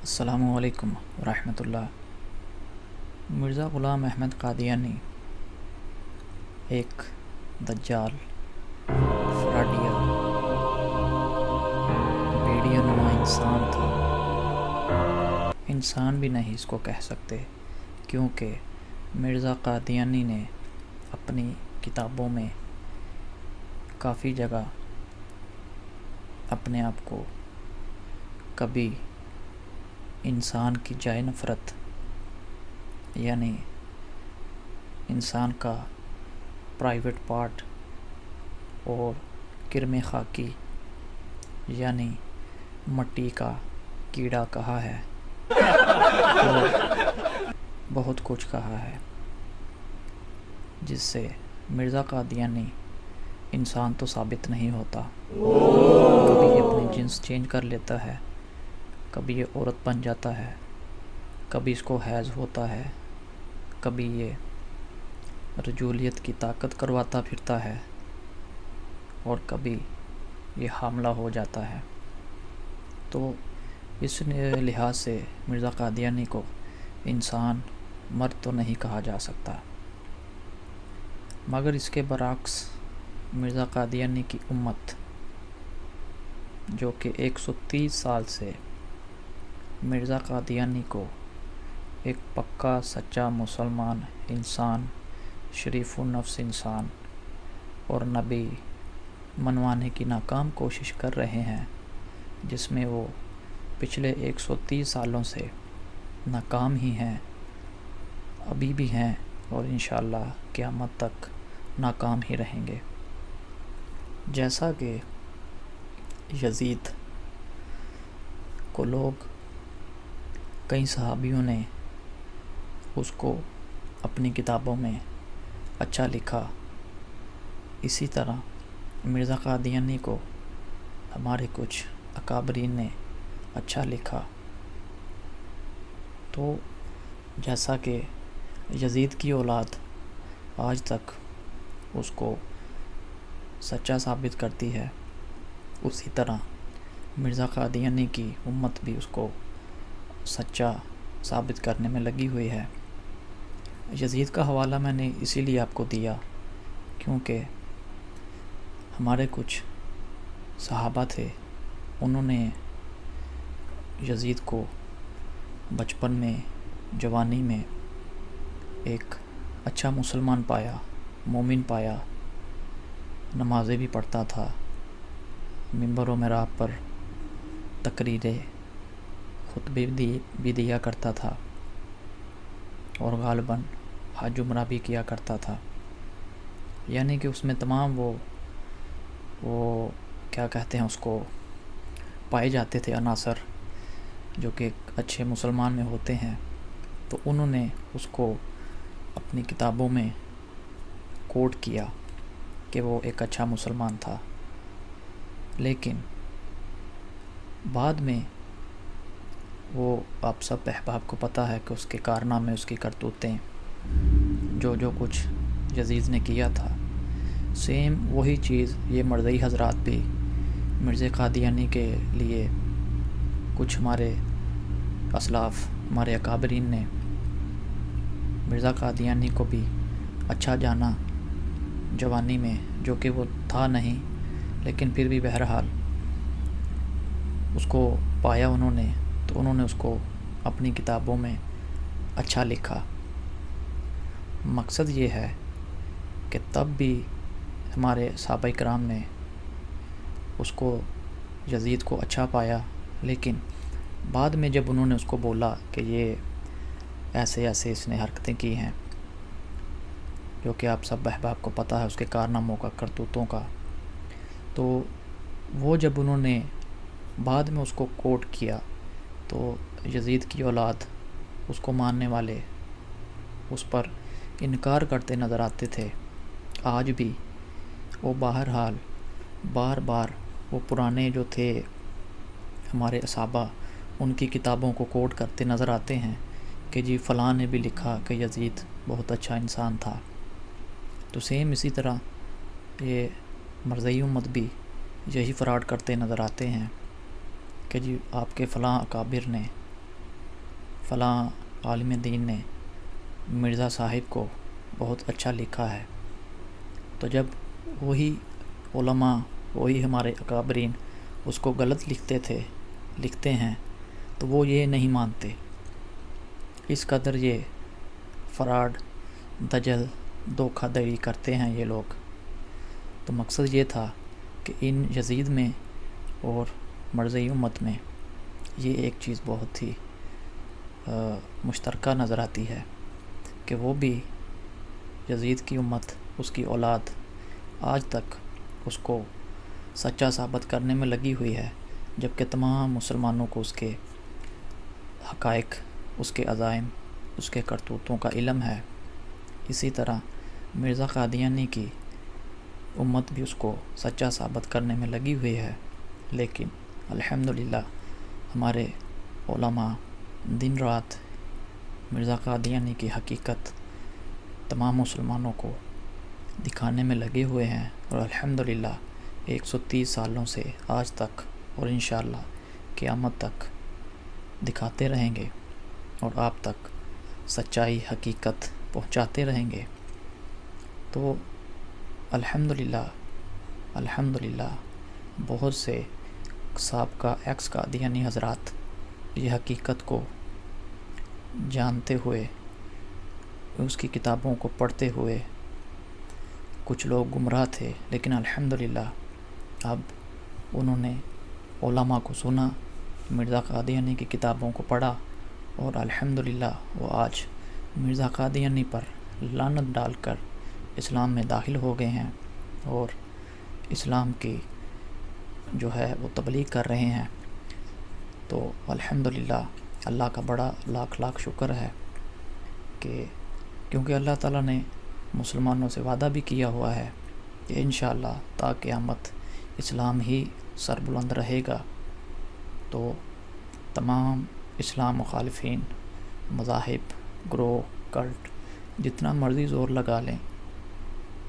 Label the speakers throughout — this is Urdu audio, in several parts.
Speaker 1: السلام علیکم ورحمۃ اللہ۔ مرزا غلام احمد قادیانی ایک دجال، فراڈیا، بھیڑیا نما انسان تھا۔ انسان بھی نہیں اس کو کہہ سکتے، کیونکہ مرزا قادیانی نے اپنی کتابوں میں کافی جگہ اپنے آپ کو کبھی انسان کی جائے نفرت، یعنی انسان کا پرائیویٹ پارٹ، اور کرم خاکی یعنی مٹی کا کیڑا کہا ہے، اور بہت کچھ کہا ہے، جس سے مرزا قادیانی انسان تو ثابت نہیں ہوتا۔ کبھی یہ اپنی جنس چینج کر لیتا ہے، کبھی یہ عورت بن جاتا ہے، کبھی اس کو حیض ہوتا ہے، کبھی یہ رجولیت کی طاقت کرواتا پھرتا ہے، اور کبھی یہ حاملہ ہو جاتا ہے۔ تو اس لحاظ سے مرزا قادیانی کو انسان مرد تو نہیں کہا جا سکتا، مگر اس کے برعکس مرزا قادیانی کی امت، جو کہ 130 سال سے مرزا قادیانی کو ایک پکا سچا مسلمان انسان، شریف النفس انسان اور نبی منوانے کی ناکام کوشش کر رہے ہیں، جس میں وہ پچھلے 130 سالوں سے ناکام ہی ہیں، ابھی بھی ہیں، اور انشاءاللہ قیامت تک ناکام ہی رہیں گے۔ جیسا کہ یزید کو کئی صحابیوں نے اس کو اپنی کتابوں میں اچھا لکھا، اسی طرح مرزا قادیانی کو ہمارے کچھ اکابرین نے اچھا لکھا۔ تو جیسا کہ یزید کی اولاد آج تک اس کو سچا ثابت کرتی ہے، اسی طرح مرزا قادیانی کی امت بھی اس کو سچا ثابت کرنے میں لگی ہوئی ہے۔ یزید کا حوالہ میں نے اسی لیے آپ کو دیا کیونکہ ہمارے کچھ صحابہ تھے، انہوں نے یزید کو بچپن میں، جوانی میں ایک اچھا مسلمان پایا، مومن پایا، نمازیں بھی پڑھتا تھا، منبر و محراب پر تقریریں، خطبے بھی دیا کرتا تھا، اور غالباً حج عمرہ بھی کیا کرتا تھا۔ یعنی کہ اس میں تمام وہ کیا کہتے ہیں اس کو، پائے جاتے تھے عناصر جو کہ ایک اچھے مسلمان میں ہوتے ہیں۔ تو انہوں نے اس کو اپنی کتابوں میں کوٹ کیا کہ وہ ایک اچھا مسلمان تھا، لیکن بعد میں وہ آپ سب احباب کو پتہ ہے کہ اس کے کارنامے، اس کی کرتوتیں، جو کچھ یزید نے کیا تھا، سیم وہی چیز یہ مرزائی حضرات بھی مرزا قادیانی کے لیے، کچھ ہمارے اسلاف، ہمارے اکابرین نے مرزا قادیانی کو بھی اچھا جانا جوانی میں، جو کہ وہ تھا نہیں، لیکن پھر بھی بہرحال اس کو پایا انہوں نے، تو انہوں نے اس کو اپنی کتابوں میں اچھا لکھا۔ مقصد یہ ہے کہ تب بھی ہمارے صحابہ کرام نے اس کو، یزید کو اچھا پایا، لیکن بعد میں جب انہوں نے اس کو بولا کہ یہ ایسے ایسے اس نے حرکتیں کی ہیں، جو کہ آپ سب احباب کو پتہ ہے اس کے کارناموں کا، کرتوتوں کا، تو وہ جب انہوں نے بعد میں اس کو کوٹ کیا، تو یزید کی اولاد، اس کو ماننے والے اس پر انکار کرتے نظر آتے تھے۔ آج بھی وہ بہرحال بار بار وہ پرانے جو تھے ہمارے صحابہ، ان کی کتابوں کو کوٹ کرتے نظر آتے ہیں کہ جی فلاں نے بھی لکھا کہ یزید بہت اچھا انسان تھا۔ تو سیم اسی طرح یہ مرزائی امت بھی یہی فراڈ کرتے نظر آتے ہیں کہ جی آپ کے فلاں اکابر نے فلاں عالم دین نے مرزا صاحب کو بہت اچھا لکھا ہے، تو جب وہی علماء، وہی ہمارے اکابرین اس کو غلط لکھتے ہیں تو وہ یہ نہیں مانتے. اس قدر یہ فراڈ، دجل، دھوکہ دھڑی کرتے ہیں یہ لوگ. تو مقصد یہ تھا کہ ان یزید میں اور مرزئی امت میں یہ ایک چیز بہت ہی مشترکہ نظر آتی ہے کہ وہ بھی یزید کی امت، اس کی اولاد آج تک اس کو سچا ثابت کرنے میں لگی ہوئی ہے، جبکہ تمام مسلمانوں کو اس کے حقائق، اس کے عزائم، اس کے کرتوتوں کا علم ہے. اسی طرح مرزا قادیانی کی امت بھی اس کو سچا ثابت کرنے میں لگی ہوئی ہے، لیکن الحمدللہ ہمارے علماء دن رات مرزا قادیانی کی حقیقت تمام مسلمانوں کو دکھانے میں لگے ہوئے ہیں، اور الحمدللہ 130 سالوں سے آج تک اور انشاءاللہ قیامت تک دکھاتے رہیں گے اور آپ تک سچائی، حقیقت پہنچاتے رہیں گے. تو الحمدللہ بہت سے سابقہ ایکس قادیانی حضرات یہ حقیقت کو جانتے ہوئے، اس کی کتابوں کو پڑھتے ہوئے، کچھ لوگ گمراہ تھے، لیکن الحمدللہ اب انہوں نے علماء کو سنا، مرزا قادیانی کی کتابوں کو پڑھا، اور الحمدللہ وہ آج مرزا قادیانی پر لعنت ڈال کر اسلام میں داخل ہو گئے ہیں اور اسلام کی جو ہے وہ تبلیغ کر رہے ہیں. تو الحمدللہ اللہ کا بڑا لاکھ لاکھ شکر ہے کہ کیونکہ اللہ تعالیٰ نے مسلمانوں سے وعدہ بھی کیا ہوا ہے کہ انشاءاللہ تا قیامت اسلام ہی سربلند رہے گا. تو تمام اسلام مخالفین، مذاہب، گروہ، کلٹ جتنا مرضی زور لگا لیں،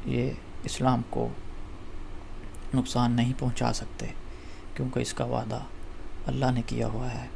Speaker 1: یہ اسلام کو نقصان نہیں پہنچا سکتے، کیونکہ اس کا وعدہ اللہ نے کیا ہوا ہے.